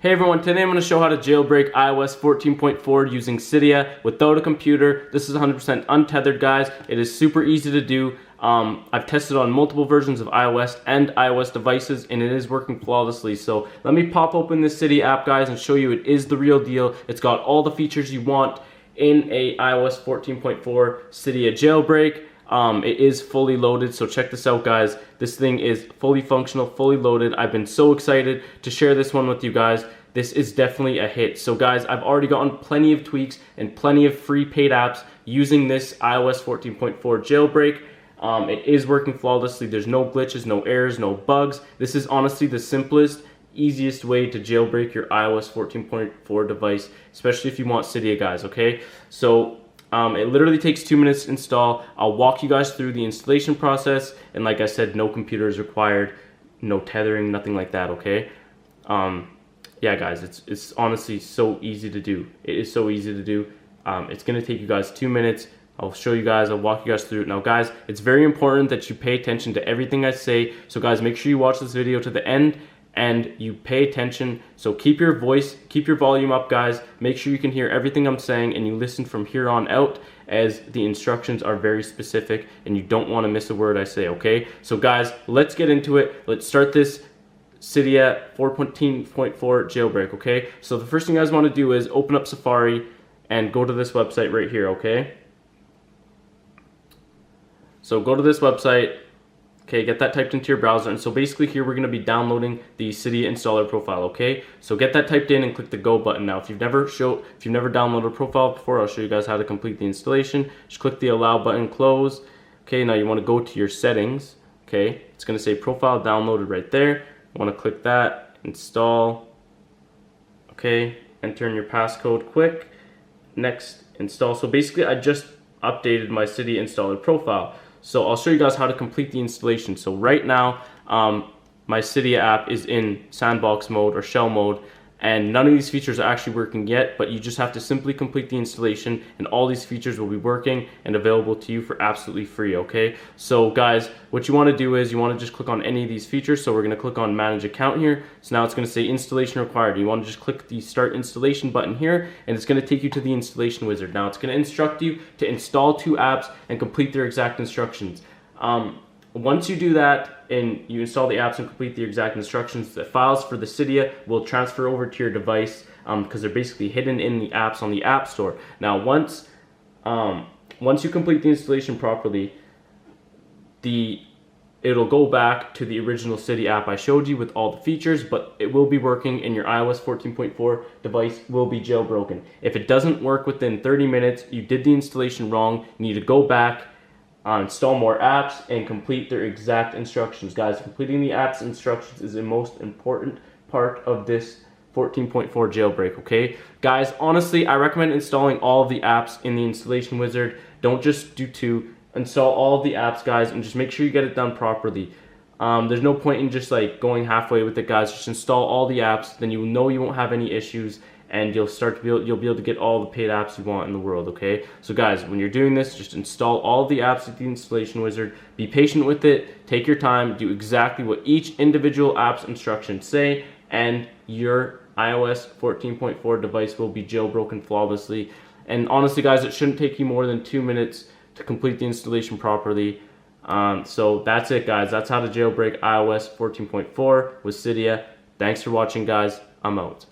Hey everyone, today I'm going to show how to jailbreak iOS 14.4 using Cydia without a computer. This is 100% untethered, guys. It is super easy to do. I've tested on multiple versions of iOS and iOS devices and it is working flawlessly. So let me pop open this Cydia app, guys, and show you it is the real deal. It's got all the features you want in a iOS 14.4 Cydia jailbreak. It is fully loaded, so check this out, guys. This thing is fully functional, fully loaded. I've been so excited to share this one with you guys. This is definitely a hit. So guys, I've already gotten plenty of tweaks and plenty of free paid apps using this iOS 14.4 jailbreak. It is working flawlessly. There's no glitches, no errors, no bugs. This is honestly the simplest, easiest way to jailbreak your iOS 14.4 device, especially if you want Cydia, guys, okay? So it literally takes 2 minutes to install. I'll walk you guys through the installation process, and like I said, no computer is required, no tethering, nothing like that, okay? Yeah, guys, it's honestly so easy to do. It is so easy to do. It's gonna take you guys 2 minutes. I'll show you guys, I'll walk you guys through it. Now guys, it's very important that you pay attention to everything I say. So guys, make sure you watch this video to the end and you pay attention. So keep your volume up, guys. Make sure you can hear everything I'm saying and you listen from here on out, as the instructions are very specific and you don't want to miss a word I say, okay? So guys, let's get into it. Let's start this Cydia 14.4 jailbreak, okay? So the first thing you guys want to do is open up Safari and go to this website right here, okay? So go to this website. Okay, get that typed into your browser, and so basically here we're going to be downloading the Cydia installer profile, okay? So get that typed in and click the go button. Now if you've never downloaded a profile before, I'll show you guys how to complete the installation. Just click the allow button, close. Okay, now you want to go to your settings, okay? It's going to say profile downloaded right there. You want to click that, install, okay? Enter in your passcode quick, next, install. So basically I just updated my Cydia installer profile. So I'll show you guys how to complete the installation. So right now, my Cydia app is in sandbox mode or shell mode, and none of these features are actually working yet, but you just have to simply complete the installation and all these features will be working and available to you for absolutely free, okay? So guys, what you want to do is you want to just click on any of these features. So we're going to click on manage account here. So now it's going to say installation required. You want to just click the start installation button here and it's going to take you to the installation wizard. Now it's going to instruct you to install 2 apps and complete their exact instructions. Once you do that and you install the apps and complete the exact instructions, the files for the Cydia will transfer over to your device because they're basically hidden in the apps on the App Store. Now once you complete the installation properly, it'll go back to the original Cydia app I showed you with all the features, but it will be working and your iOS 14.4 device will be jailbroken. If it doesn't work within 30 minutes, you did the installation wrong, you need to go back, install more apps and complete their exact instructions. Guys, completing the app's instructions is the most important part of this 14.4 jailbreak, okay? Guys, honestly, I recommend installing all of the apps in the installation wizard. Don't just do 2. Install all of the apps, guys, and just make sure you get it done properly. There's no point in just like going halfway with it, guys. Just install all the apps, then you know you won't have any issues and you'll be able to get all the paid apps you want in the world, okay? So guys, when you're doing this, just install all the apps at the installation wizard. Be patient with it, take your time, do exactly what each individual app's instructions say, and your iOS 14.4 device will be jailbroken flawlessly. And honestly, guys, it shouldn't take you more than 2 minutes to complete the installation properly. So that's it, guys. That's how to jailbreak iOS 14.4 with Cydia. Thanks for watching, guys. I'm out.